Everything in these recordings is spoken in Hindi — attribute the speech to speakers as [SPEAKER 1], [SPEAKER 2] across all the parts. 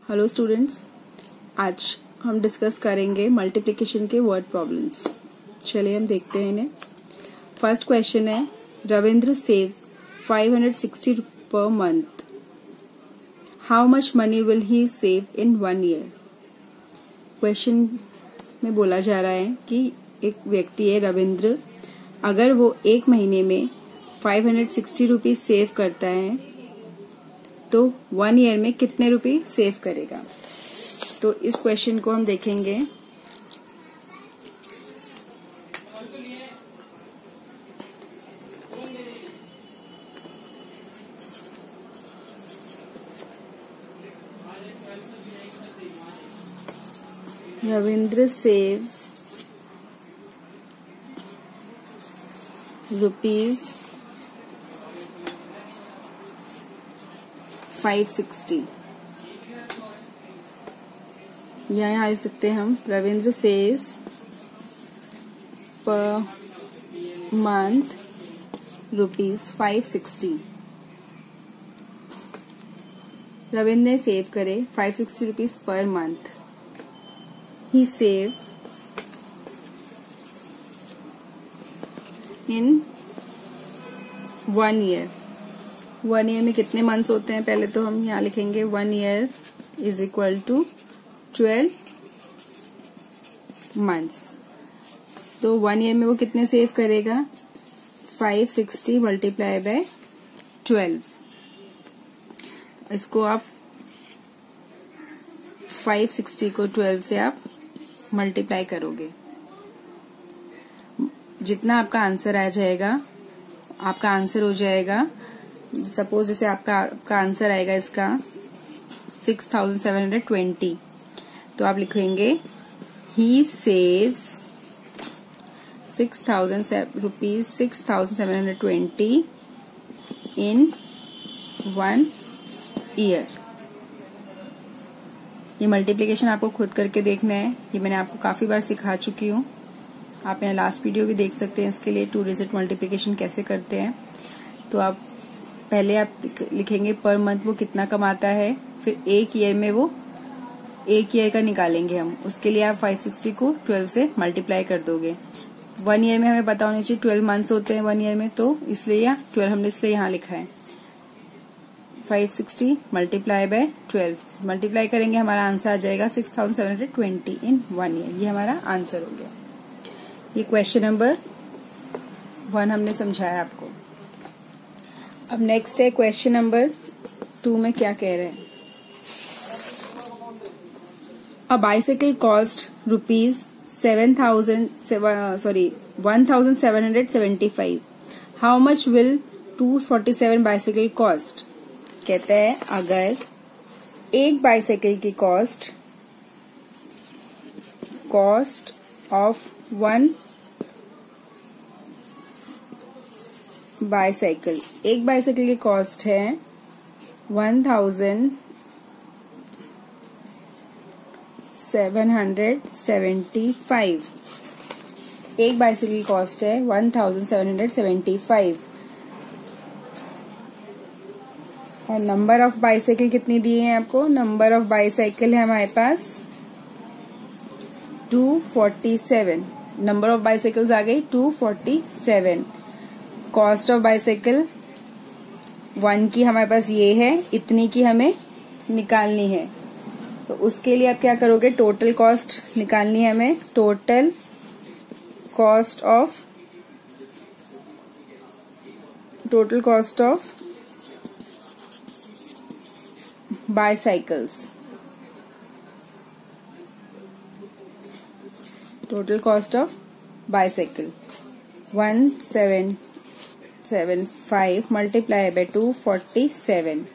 [SPEAKER 1] हेलो स्टूडेंट्स, आज हम डिस्कस करेंगे मल्टीप्लिकेशन के वर्ड प्रॉब्लम्स। चलिए हम देखते हैं इन्हें। फर्स्ट क्वेश्चन है, Ravindra saves 560 per month. How much money will he save in 1 year? Question में बोला जा रहा है कि एक व्यक्ति है रविंद्र, अगर वो एक महीने में 560 रुपीज सेव करता है तो 1 ईयर में कितने रुपए सेव करेगा। तो इस क्वेश्चन को हम देखेंगे। Ravindra saves rupees 560। यहाँ आ सकते हैं हम, Ravindra saves per month rupees 560। Ravindra ने सेव करे 560 rupees per month. He save in 1 year. 1 year में कितने मंथ्स होते हैं, पहले तो हम यहाँ लिखेंगे 1 year is equal to 12 months. तो 1 ईयर में वो कितने सेव करेगा, 560 मल्टीप्लाई बाय 12। इसको आप 560 को 12 से आप मल्टीप्लाई करोगे, जितना आपका आंसर आ जाएगा, आपका आंसर हो जाएगा। सपोज जैसे आपका आंसर आएगा इसका 6720, तो आप लिखेंगे ही सेव्स 6720 इन 1 ईयर। ये मल्टीप्लिकेशन आपको खुद करके देखना है। ये मैंने आपको काफी बार सिखा चुकी हूँ। आप मेरा लास्ट वीडियो भी देख सकते हैं इसके लिए 2 डिजिट मल्टीप्लिकेशन कैसे करते हैं। तो आप पहले आप लिखेंगे पर मंथ वो कितना कमाता है, फिर एक ईयर में वो एक ईयर का निकालेंगे हम। उसके लिए आप 560 को 12 से मल्टीप्लाई कर दोगे। 1 ईयर में हमें पता होनी चाहिए 12 मंथ्स होते हैं 1 ईयर में, तो इसलिए 12 हमने इसलिए यहाँ लिखा है। 560 मल्टीप्लाई बाय 12 मल्टीप्लाई करेंगे, हमारा आंसर आ जाएगा 6720 इन 1 ईयर। ये हमारा आंसर हो गया। ये क्वेश्चन नंबर 1 हमने समझाया आपको। अब नेक्स्ट है क्वेश्चन नंबर 2 में क्या कह रहे हैं। अ bicycle cost rupees 1775। How much will 247 bicycle cost? कहते हैं अगर एक बाइसाइकिल की कॉस्ट ऑफ 1 बाइसाइकिल, एक बाइसाइकिल की कॉस्ट है 1775। एक बाइसाइकिल की कॉस्ट है 1775 और नंबर ऑफ बाइसाइकिल कितनी दिए हैं आपको? नंबर ऑफ बाइसाइकिल है हमारे पास 247। नंबर ऑफ बाइसाइकिल्स आ गई 247। कॉस्ट ऑफ बाइसाइकिल 1 की हमारे पास ये है, इतनी की हमें निकालनी है। तो उसके लिए आप क्या करोगे, टोटल कॉस्ट निकालनी है हमें। Total cost of bicycles. Total cost of bicycle 1775 multiply by 247।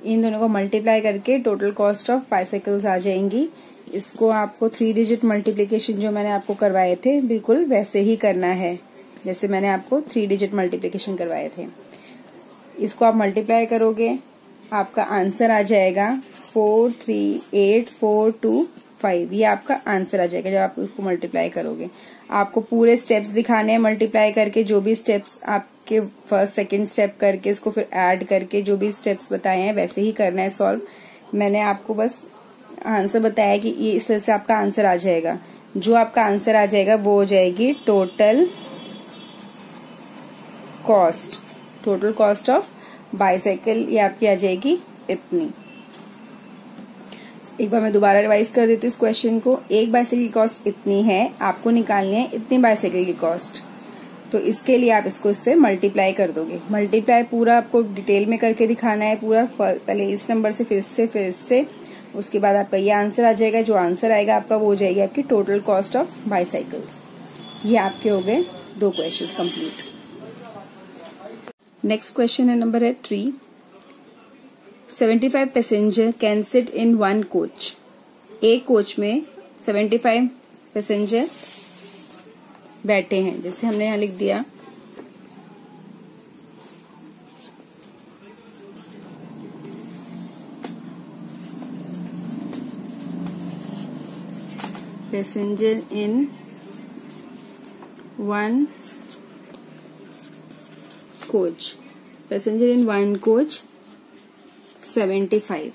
[SPEAKER 1] इन दोनों को मल्टीप्लाई करके टोटल कॉस्ट ऑफ बाइसाइकिल्स आ जाएंगी। इसको आपको 3 डिजिट मल्टीप्लिकेशन जो मैंने आपको करवाए थे बिल्कुल वैसे ही करना है जैसे मैंने आपको 3 डिजिट मल्टीप्लिकेशन करवाए थे। इसको आप मल्टीप्लाई करोगे, आपका आंसर आ जाएगा 438,425। ये आपका आंसर आ जाएगा जब आप इसको मल्टीप्लाई करोगे। आपको पूरे स्टेप्स दिखाने हैं मल्टीप्लाई करके, जो भी स्टेप्स आपके फर्स्ट सेकंड स्टेप करके इसको फिर ऐड करके जो भी स्टेप्स बताए हैं वैसे ही करना है सॉल्व। मैंने आपको बस आंसर बताया कि ये इस तरह से आपका आंसर आ जाएगा। जो आपका आंसर आ जाएगा वो हो जाएगी टोटल कॉस्ट ऑफ बाईसाइकिल, ये आपकी आ जाएगी इतनी। एक बार मैं दोबारा रिवाइज कर देती हूँ इस क्वेश्चन को। एक बाईसाइकिल की कॉस्ट इतनी है, आपको निकालनी है इतनी बाईसाइकिल की कॉस्ट। तो इसके लिए आप इसको इससे मल्टीप्लाई कर दोगे। मल्टीप्लाई पूरा आपको डिटेल में करके दिखाना है पूरा, पहले इस नंबर से फिर इससे, उसके बाद आपका ये आंसर आ जाएगा। जो आंसर आएगा आपका वो हो जाएगी आपकी टोटल कॉस्ट ऑफ बाईसाइकिल्स। ये आपके हो गए 2 क्वेश्चंस कंप्लीट। नेक्स्ट क्वेश्चन है नंबर है 3। 75 passenger can sit in 1 coach. एक कोच में 75 पैसेंजर बैठे हैं, जैसे हमने यहां लिख दिया पैसेंजर इन 1 कोच। पैसेंजर इन 1 कोच 75।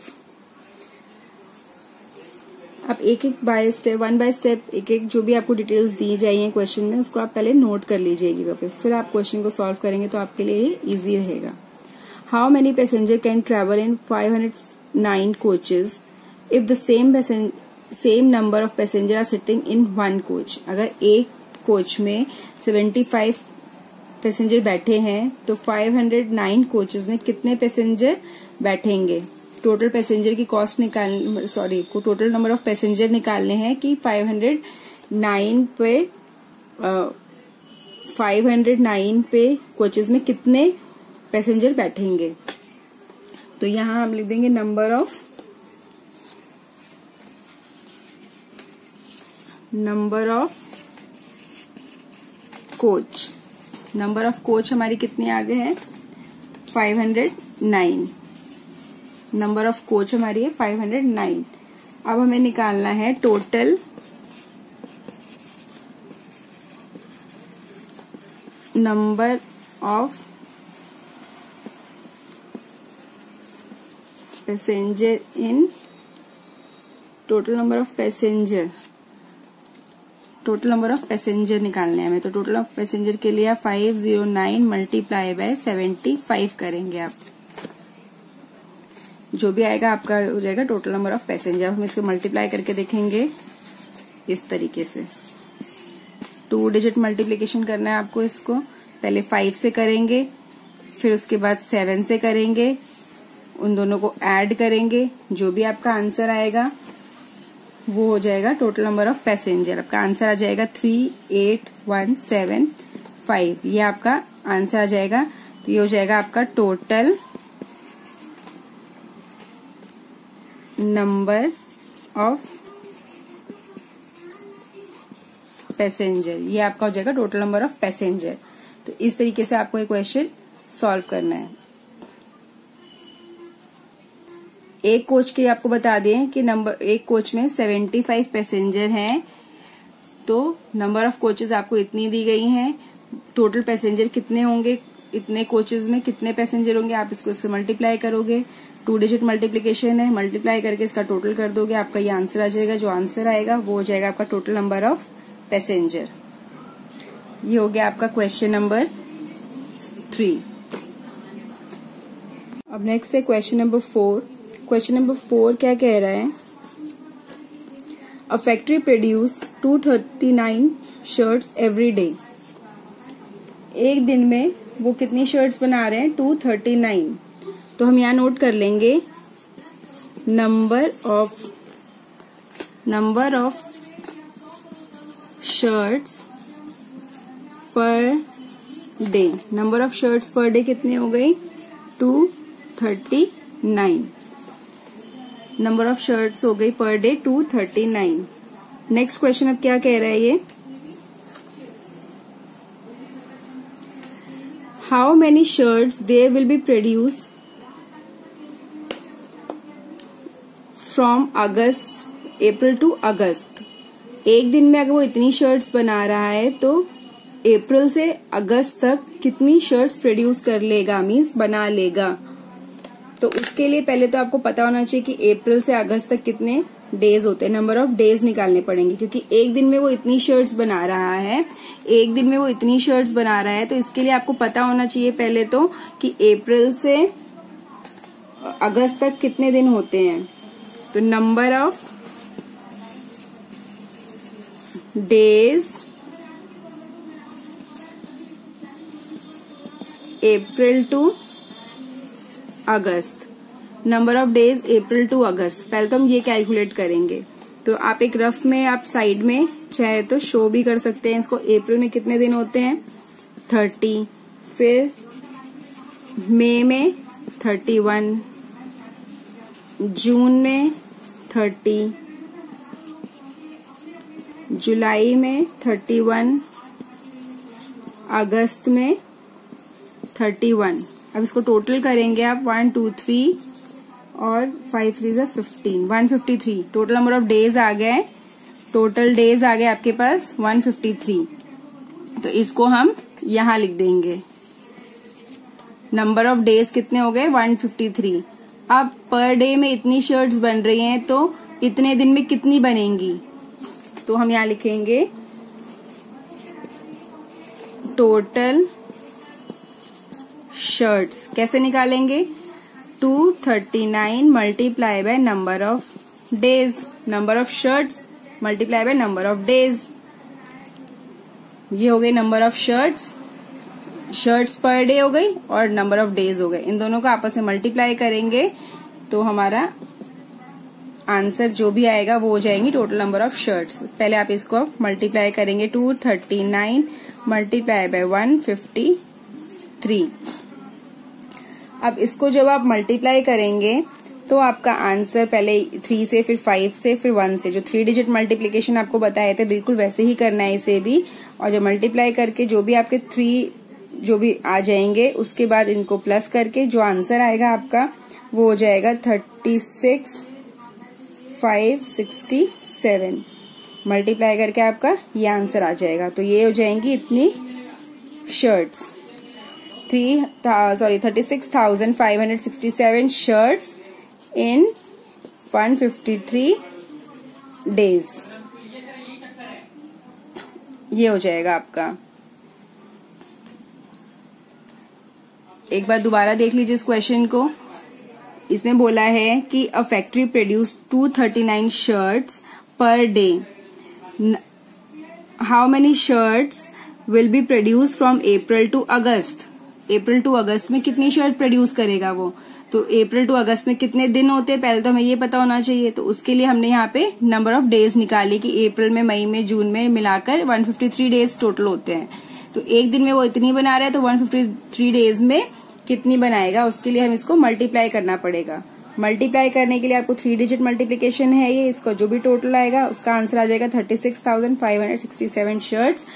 [SPEAKER 1] अब एक बाय स्टेप एक जो भी आपको डिटेल्स दी जाइए क्वेश्चन में, उसको आप पहले नोट कर लीजिए जगह पे, फिर आप क्वेश्चन को सॉल्व करेंगे तो आपके लिए इजी रहेगा। How many passenger can travel in 509 coaches if the same number of passenger are sitting in 1 coach. अगर एक कोच में 75 पैसेंजर बैठे हैं तो 509 कोचेज में कितने पैसेंजर बैठेंगे। टोटल पैसेंजर की cost total number of passenger निकालने हैं कि 509 पे कोचेज में कितने पैसेंजर बैठेंगे। तो यहां हम लिख देंगे number of coach. Number of coach हमारी कितने आ गए हैं 509। नंबर ऑफ कोच हमारी है 509। अब हमें निकालना है total number of passenger in total number of passenger निकालने हैं हमें। तो टोटल ऑफ पैसेंजर के लिए 509 मल्टीप्लाई बाय 75 करेंगे आप। जो भी आएगा आपका हो जाएगा टोटल नंबर ऑफ पैसेंजर। हम इसको मल्टीप्लाई करके देखेंगे इस तरीके से। 2 डिजिट मल्टीप्लीकेशन करना है आपको। इसको पहले 5 से करेंगे, फिर उसके बाद 7 से करेंगे, उन दोनों को ऐड करेंगे। जो भी आपका आंसर आएगा वो हो जाएगा टोटल नंबर ऑफ पैसेंजर। आपका आंसर आ जाएगा 38175। ये आपका आंसर आ जाएगा। तो ये हो जाएगा आपका टोटल नंबर ऑफ पैसेंजर। ये आपका हो जाएगा टोटल नंबर ऑफ पैसेंजर। तो इस तरीके से आपको ये क्वेश्चन सॉल्व करना है। एक कोच के आपको बता दें कि एक कोच में 75 पैसेंजर हैं, तो नंबर ऑफ कोचेज आपको इतनी दी गई हैं। टोटल पैसेंजर कितने होंगे, इतने कोचेज में कितने पैसेंजर होंगे, आप इसको इससे मल्टीप्लाई करोगे। 2 डिजिट मल्टीप्लीकेशन है, मल्टीप्लाई करके इसका टोटल कर दोगे, आपका ये आंसर आ जाएगा। जो आंसर आएगा वो हो जाएगा आपका टोटल नंबर ऑफ पैसेंजर। ये हो गया आपका क्वेश्चन नंबर 3। अब नेक्स्ट है क्वेश्चन नंबर 4। क्वेश्चन नंबर 4 क्या कह रहा है, अ factory produce 239 shirts every day. एक दिन में वो कितनी शर्ट्स बना रहे हैं 239। तो हम यहाँ नोट कर लेंगे number of shirts per day. Number of shirts per day कितने हो गई 239। नंबर ऑफ शर्ट्स हो गई पर डे 239। नेक्स्ट क्वेश्चन अब क्या कह रहा है ये, how many shirts there will be produce from April to August. एक दिन में अगर वो इतनी शर्ट्स बना रहा है तो अप्रैल से अगस्त तक कितनी शर्ट्स प्रोड्यूस कर लेगा, मीन्स बना लेगा। तो तो उसके लिए पहले तो आपको पता होना चाहिए कि अप्रैल से अगस्त तक कितने डेज होते हैं, नंबर ऑफ डेज निकालने पड़ेंगे, क्योंकि एक दिन में वो इतनी शर्ट्स बना रहा है, एक दिन में वो इतनी शर्ट्स बना रहा है। तो इसके लिए आपको पता होना चाहिए पहले तो कि अप्रैल से अगस्त तक कितने दिन होते हैं। तो number of days April to August, number of days April to August, पहले तो हम ये कैलकुलेट करेंगे। तो आप एक रफ में आप साइड में चाहे तो शो भी कर सकते हैं इसको। अप्रैल में कितने दिन होते हैं 30, फिर मई में 31, जून में 30, जुलाई में 31, अगस्त में 31। अब इसको टोटल करेंगे आप 1 2 3 और 5 3 जा 15, 153 टोटल नंबर ऑफ डेज आ गए। टोटल डेज आ गए आपके पास 153। तो इसको हम यहां लिख देंगे। नंबर ऑफ डेज कितने हो गए 153। अब पर डे में इतनी शर्ट्स बन रही हैं तो इतने दिन में कितनी बनेंगी, तो हम यहां लिखेंगे टोटल शर्ट्स। कैसे निकालेंगे 239 multiply by number of days, number of shirts multiply by number of days. ये हो गई number of shirts, shirts per day हो गई और नंबर ऑफ डेज हो गए। इन दोनों को आपस में मल्टीप्लाई करेंगे तो हमारा आंसर जो भी आएगा वो हो जाएंगी टोटल नंबर ऑफ शर्ट्स। पहले आप इसको मल्टीप्लाई करेंगे 239 मल्टीप्लाई बाय 153। अब इसको जब आप मल्टीप्लाई करेंगे तो आपका आंसर पहले 3 से फिर 5 से फिर 1 से, जो 3 डिजिट मल्टीप्लिकेशन आपको बताए थे बिल्कुल वैसे ही करना है इसे भी। और जब मल्टीप्लाई करके जो भी आपके 3 जो भी आ जाएंगे उसके बाद इनको प्लस करके जो आंसर आएगा आपका वो हो जाएगा 36,567। मल्टीप्लाई करके आपका ये आंसर आ जाएगा। तो ये हो जाएंगी इतनी शर्ट्स, 36,567 शर्ट्स इन 153 डेज। ये हो जाएगा आपका। एक बार दोबारा देख लीजिए इस क्वेश्चन को। इसमें बोला है कि a factory produce 239 shirts per day. How many shirts will be produce from April to August. April to August में कितनी शर्ट प्रोड्यूस करेगा वो। तो अप्रैल टू अगस्त में कितने दिन होते हैं पहले तो हमें ये पता होना चाहिए। तो उसके लिए हमने यहाँ पे नंबर ऑफ डेज निकाली कि अप्रैल में, मई में, जून में मिलाकर 153 डेज टोटल होते हैं। तो एक दिन में वो इतनी बना रहा है तो 153 डेज में कितनी बनाएगा, उसके लिए हम इसको मल्टीप्लाई करना पड़ेगा। मल्टीप्लाई करने के लिए आपको 3 डिजिट मल्टीप्लिकेशन है ये, इसका जो भी टोटल आएगा उसका आंसर आ जाएगा 36,567 shirts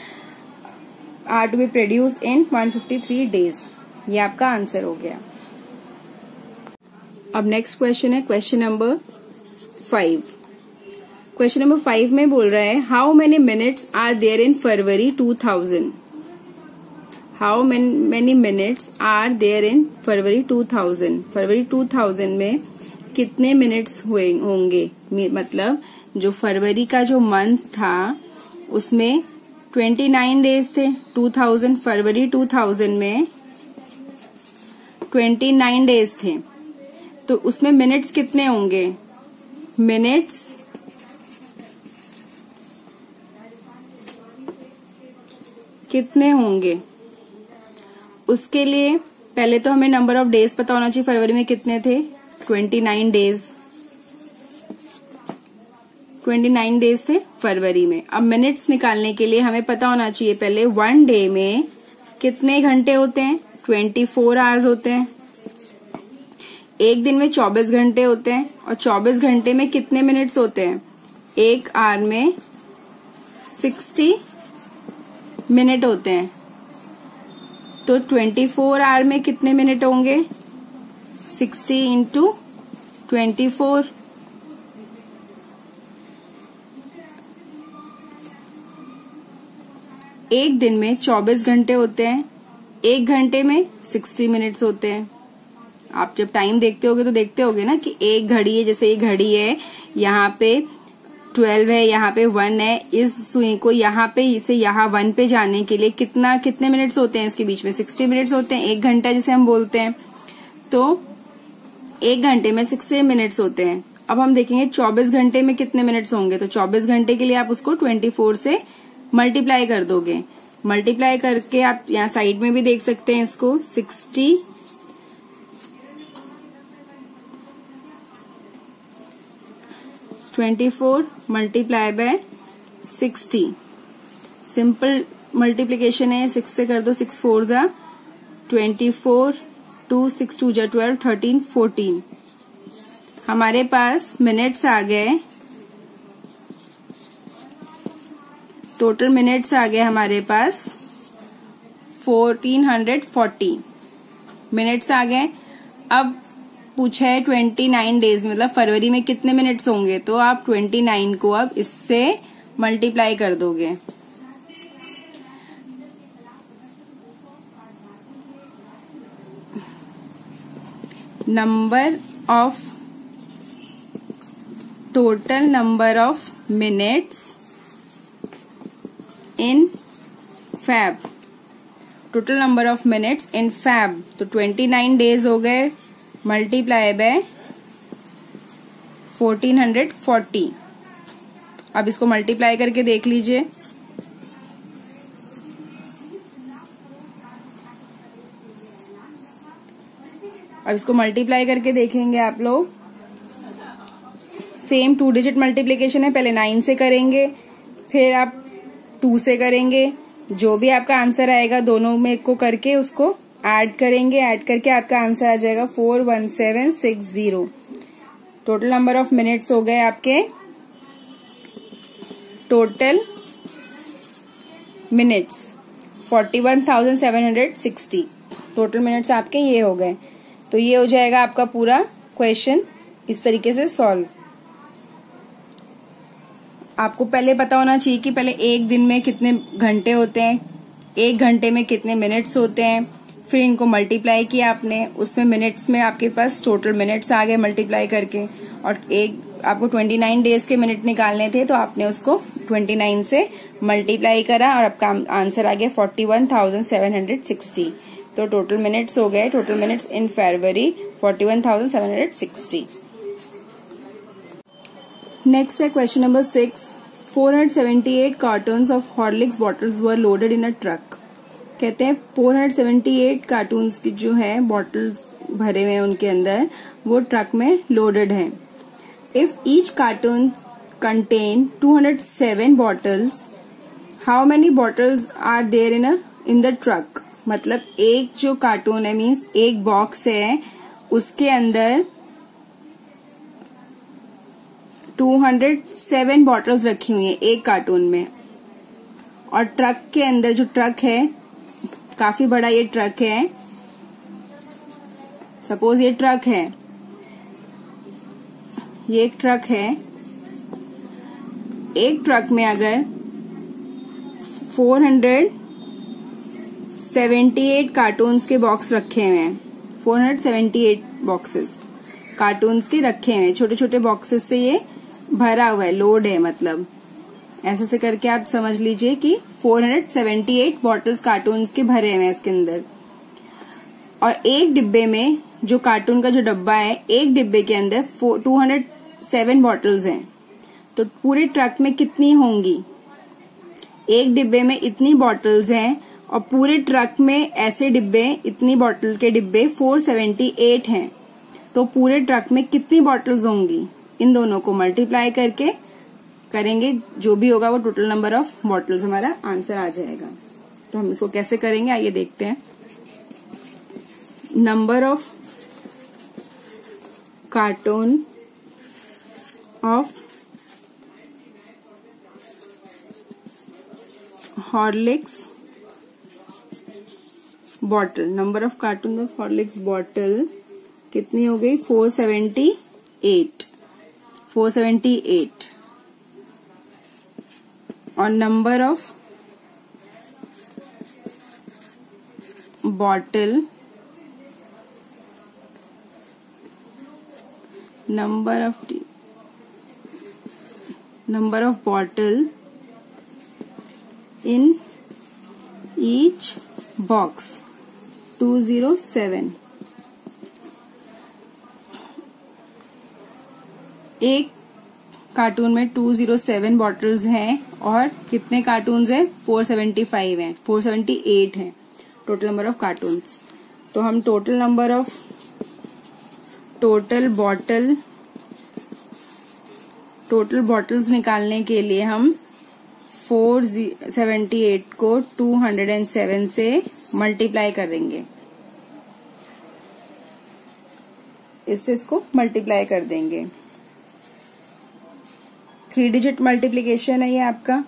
[SPEAKER 1] are to be produce in 153 days. ये आपका आंसर हो गया। अब नेक्स्ट क्वेश्चन है क्वेश्चन नंबर 5। क्वेश्चन नंबर 5 में बोल रहा है how many minutes are there in February 2000। How many minutes are there in February 2000। फरवरी 2000 में कितने मिनट्स होंगे, मतलब जो फरवरी का जो मंथ था उसमें 29 डेज थे। 2000 फरवरी 2000 में 29 डेज थे तो उसमें मिनट्स कितने होंगे। मिनट्स कितने होंगे उसके लिए पहले तो हमें नंबर ऑफ डेज पता होना चाहिए। फरवरी में कितने थे 29 डेज। 29 डेज थे फरवरी में। अब मिनट्स निकालने के लिए हमें पता होना चाहिए पहले 1 डे में कितने घंटे होते हैं 24 आवर्स होते हैं। एक दिन में 24 घंटे होते हैं और 24 घंटे में कितने मिनट्स होते हैं, एक आवर में 60 मिनट होते हैं। तो 24 आवर में कितने मिनट होंगे 60 इंटू 24। एक दिन में 24 घंटे होते हैं, एक घंटे में 60 मिनट्स होते हैं। आप जब टाइम देखते होगे तो देखते होगे ना कि एक घड़ी है, जैसे ये घड़ी है, यहाँ पे 12 है, यहाँ पे 1 है। इस सुई को यहाँ पे इसे यहाँ 1 पे जाने के लिए कितने मिनट्स होते हैं इसके बीच में? 60 मिनट्स होते हैं, 1 घंटा जिसे हम बोलते हैं। तो 1 घंटे में 60 मिनट्स होते हैं। अब हम देखेंगे 24 घंटे में कितने मिनट्स होंगे। तो 24 घंटे के लिए आप उसको 24 से मल्टीप्लाई कर दोगे। मल्टीप्लाई करके आप यहाँ साइड में भी देख सकते हैं इसको 60 24 मल्टीप्लाई बाय 60। सिंपल मल्टीप्लीकेशन है, 6 से कर दो, 6 4 जा 24, 2 6 2 जा 12, 13 14। हमारे पास मिनट्स आ गए, टोटल मिनट्स आ गए हमारे पास 1440 मिनट्स आ गए। अब पूछा है 29 डेज मतलब फरवरी में कितने मिनट्स होंगे, तो आप 29 को अब इससे मल्टीप्लाई कर दोगे। Total number of minutes in Feb, total number of minutes in Feb. तो 29 डेज हो गए, मल्टीप्लाई बाय 1440। अब इसको मल्टीप्लाई करके देख लीजिए। अब इसको मल्टीप्लाई करके देखेंगे आप लोग। सेम 2 डिजिट मल्टीप्लीकेशन है, पहले 9 से करेंगे, फिर आप 2 से करेंगे। जो भी आपका आंसर आएगा दोनों में को करके उसको ऐड करेंगे, ऐड करके आपका आंसर आ जाएगा 41760। टोटल नंबर ऑफ मिनट्स हो गए आपके, टोटल मिनट्स 41,760। टोटल मिनट्स आपके ये हो गए। तो ये हो जाएगा आपका पूरा क्वेश्चन इस तरीके से सॉल्व। आपको पहले पता होना चाहिए कि पहले एक दिन में कितने घंटे होते हैं, 1 घंटे में कितने मिनट्स होते हैं, फिर इनको मल्टीप्लाई किया आपने, उसमें मिनट्स में आपके पास टोटल मिनट्स आ गए मल्टीप्लाई करके, और आपको 29 डेज के मिनट निकालने थे तो आपने उसको 29 से मल्टीप्लाई करा और आपका आंसर आ गया 41,760। तो टोटल मिनट्स हो गए, total minutes in February 41,760। Next है question number 6। 478 cartons of Horlicks bottles were loaded in a truck. कहते हैं 478 कार्टून्स की जो है बॉटल्स भरे हुए हैं उनके अंदर, वो ट्रक में लोडेड है। If each carton contain 207 bottles, how many bottles are there in the truck. मतलब एक जो कार्टून है, मीन्स एक बॉक्स है, उसके अंदर 207 बॉटल्स रखी हुई है एक कार्टून में। और ट्रक के अंदर, जो ट्रक है काफी बड़ा ये ट्रक है, सपोज ये ट्रक है, ये एक ट्रक है, एक ट्रक में अगर 478 कार्टून्स के बॉक्स रखे हुए हैं, 478 बॉक्सेस कार्टून्स के रखे हुए हैं, छोटे छोटे बॉक्सेस से ये भरा हुआ है, लोड है। मतलब ऐसे से करके आप समझ लीजिए कि 478 बॉटल्स कार्टून्स के भरे हुए हैं इसके अंदर। और एक डिब्बे में, जो कार्टून का जो डब्बा है, एक डिब्बे के अंदर 207 बॉटल्स हैं। तो पूरे ट्रक में कितनी होंगी? एक डिब्बे में इतनी बॉटल्स हैं और पूरे ट्रक में ऐसे डिब्बे, इतनी बॉटल के डिब्बे 478 हैं। तो पूरे ट्रक में कितनी बॉटल्स होंगी? इन दोनों को मल्टीप्लाई करके करेंगे, जो भी होगा वो टोटल नंबर ऑफ बॉटल्स हमारा आंसर आ जाएगा। तो हम इसको कैसे करेंगे आइए देखते हैं। Number of cartoon of Horlicks bottle, number of cartoon of Horlicks bottle कितनी हो गई? 478 और number of bottle number of bottle in each box 207। एक कार्टून में 207 बॉटल्स हैं और कितने कार्टून्स हैं? 475 हैं, 478 हैं टोटल नंबर ऑफ कार्टून्स। तो हम टोटल बॉटल्स निकालने के लिए हम 478 को 207 से मल्टीप्लाई कर देंगे, इससे इसको मल्टीप्लाई कर देंगे। 3 डिजिट मल्टीप्लीकेशन है ये आपका,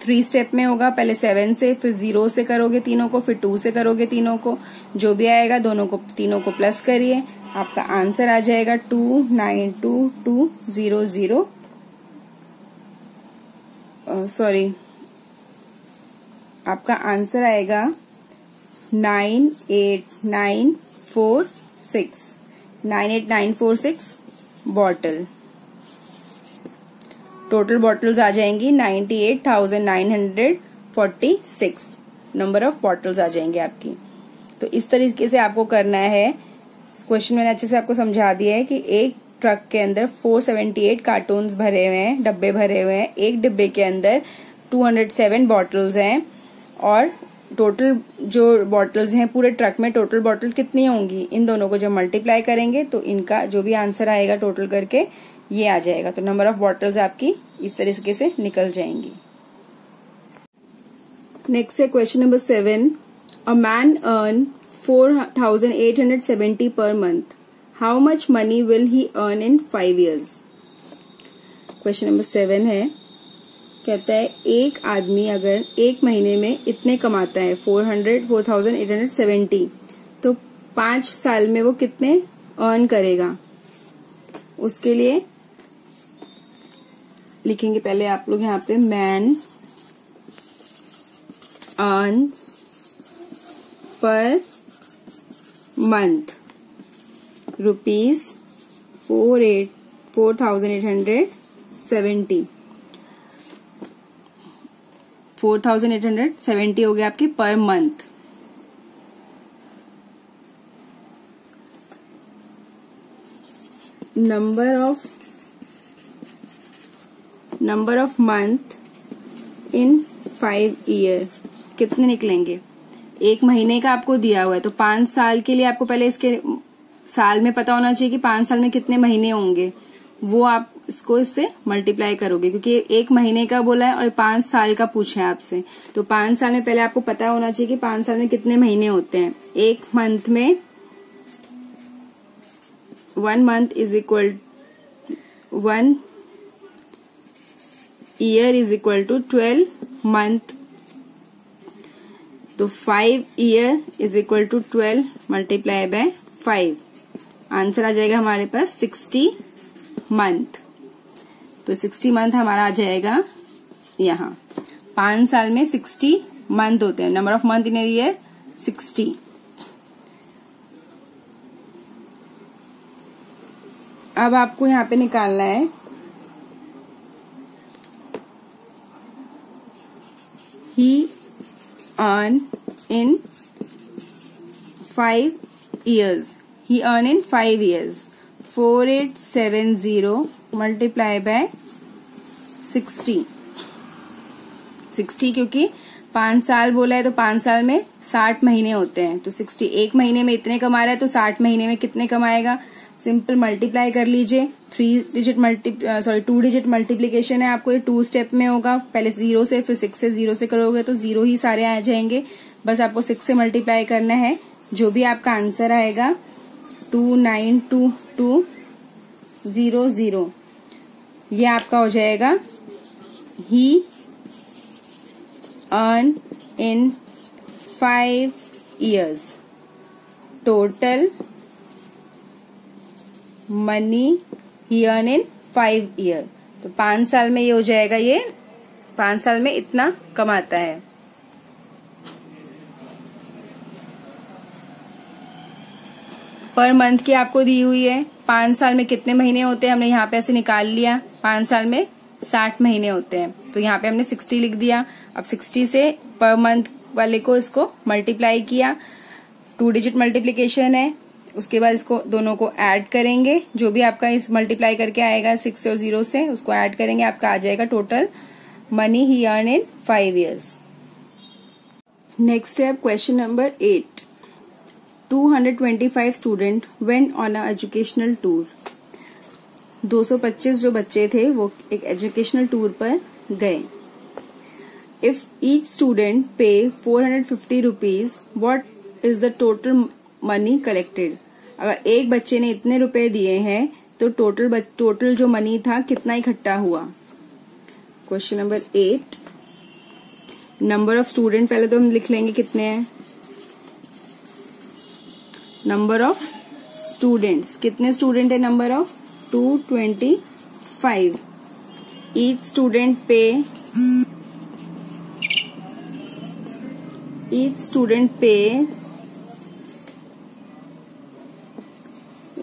[SPEAKER 1] 3 स्टेप में होगा। पहले 7 से, फिर 0 से करोगे तीनों को, फिर 2 से करोगे तीनों को, जो भी आएगा तीनों को प्लस करिए, आपका आंसर आ जाएगा 292200। आपका आंसर आएगा 98946 बॉटल। टोटल बॉटल्स आ जाएंगी 98,946 नंबर ऑफ बॉटल्स आ जाएंगे आपकी। तो इस तरीके से आपको करना है। इस क्वेश्चन मैंने अच्छे से आपको समझा दिया है कि एक ट्रक के अंदर 478 कार्टून्स भरे हुए हैं, डब्बे भरे हुए हैं। एक डिब्बे के अंदर 207 बॉटल्स हैं और टोटल जो बॉटल्स हैं पूरे ट्रक में, टोटल बॉटल कितनी होंगी? इन दोनों को जब मल्टीप्लाई करेंगे तो इनका जो भी आंसर आएगा टोटल करके ये आ जाएगा। तो नंबर ऑफ बॉटल्स आपकी इस तरीके से निकल जाएंगी। नेक्स्ट है question number 7। A man earn 4,870 per month, how much money will he earn in 5 years? Question number 7 है, कहता है एक आदमी अगर एक महीने में इतने कमाता है 4,870, तो 5 साल में वो कितने अर्न करेगा? उसके लिए लिखेंगे पहले आप लोग यहाँ पे, man earns per month rupees 4,870 4,870 हो गया आपके per month. Number of month in 5 year कितने निकलेंगे? एक महीने का आपको दिया हुआ है, तो 5 साल के लिए आपको पहले इसके साल में पता होना चाहिए कि 5 साल में कितने महीने होंगे। वो आप इसको इससे मल्टीप्लाई करोगे, क्योंकि एक महीने का बोला है और 5 साल का पूछा है आपसे। तो 5 साल में पहले आपको पता होना चाहिए कि 5 साल में कितने महीने होते हैं। एक मंथ में 1 month is equal 1 year is equal to 12 month। तो 5 year is equal to 12 multiply by 5, answer आ जाएगा हमारे पास 60 मंथ। तो 60 मंथ हमारा आ जाएगा यहाँ। 5 साल में 60 मंथ होते हैं। Number of month in year 60। अब आपको यहाँ पे निकालना है he earn in 5 years। he earn in 5 years 4870 multiply by 60 क्योंकि 5 साल बोला है तो 5 साल में 60 महीने होते हैं। तो 60 एक महीने में इतने कमा रहा है तो 60 महीने में कितने कमाएगा? सिंपल मल्टीप्लाई कर लीजिए। 2 डिजिट मल्टीप्लीकेशन है आपको, ये 2 स्टेप में होगा। पहले 0 से, फिर 6 से, 0 से करोगे तो 0 ही सारे आ जाएंगे। बस आपको 6 से मल्टीप्लाई करना है। जो भी आपका आंसर आएगा 292200 ये आपका हो जाएगा he earn in 5 years total money he earn in 5 year। तो 5 साल में ये हो जाएगा, ये 5 साल में इतना कमाता है। पर मंथ की आपको दी हुई है 5 साल में कितने महीने होते हैं, हमने यहाँ पे ऐसे निकाल लिया, 5 साल में 60 महीने होते हैं, तो यहाँ पे हमने 60 लिख दिया। अब 60 से पर मंथ वाले को इसको मल्टीप्लाई किया, 2 डिजिट मल्टीप्लीकेशन है। उसके बाद इसको दोनों को ऐड करेंगे, जो भी आपका इस मल्टीप्लाई करके आएगा 6 और 0 से, उसको ऐड करेंगे, आपका आ जाएगा total money he earn in 5 years। Next step, question number 8। 225 student went on a educational tour. 225 जो बच्चे थे वो एक एजुकेशनल टूर पर गए। इफ ईच स्टूडेंट पे 450 rupees, what is the total money collected. अगर एक बच्चे ने इतने रुपए दिए हैं तो टोटल जो मनी था कितना इकट्ठा हुआ। Question number 8। Number of student पहले तो हम लिख लेंगे कितने हैं। नंबर ऑफ स्टूडेंट्स, कितने स्टूडेंट है, number of 225। Each student pay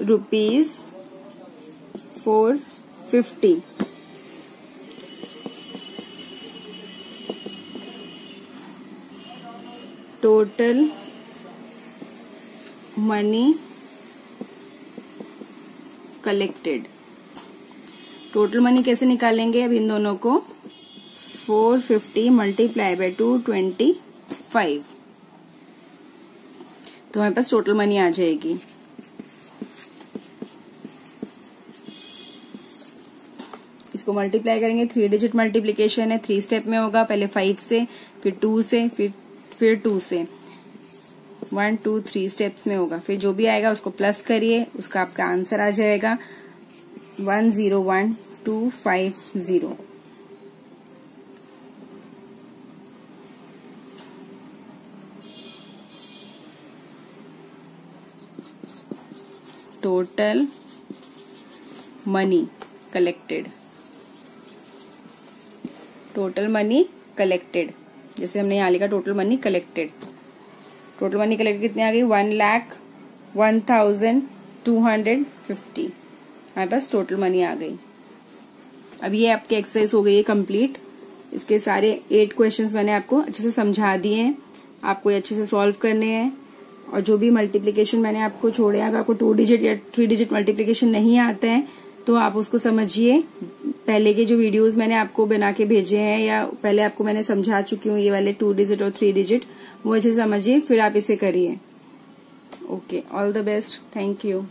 [SPEAKER 1] rupees 450। Total money collected. Total money कैसे निकालेंगे, अब इन दोनों को 450 मल्टीप्लाई बाय 225, तो हमारे पास टोटल मनी आ जाएगी। इसको मल्टीप्लाई करेंगे, 3 डिजिट मल्टीप्लीकेशन है, 3 स्टेप में होगा, पहले 5 से, फिर 2 से, फिर 2 से, 1 2 3 स्टेप्स में होगा। फिर जो भी आएगा उसको प्लस करिए, उसका आपका आंसर आ जाएगा 101250। Total money collected. Total money collected, जैसे हमने यहाँ लिखा total money collected. Total money collected कितनी आ गई, 1,01,250। हमारे पास टोटल मनी आ गई। अब ये आपकी एक्सरसाइज हो गई है कंप्लीट। इसके सारे 8 क्वेश्चंस मैंने आपको अच्छे से समझा दिए हैं, आपको ये अच्छे से सॉल्व करने हैं। और जो भी मल्टीप्लीकेशन मैंने आपको छोड़े, अगर आपको 2 डिजिट या 3 डिजिट मल्टीप्लीकेशन नहीं आते हैं तो आप उसको समझिए। पहले के जो वीडियोस मैंने आपको बना के भेजे हैं या पहले आपको मैंने समझा चुकी हूँ, ये वाले 2 डिजिट और 3 डिजिट, वो अच्छे से समझिए, फिर आप इसे करिए। Okay, all the best, thank you.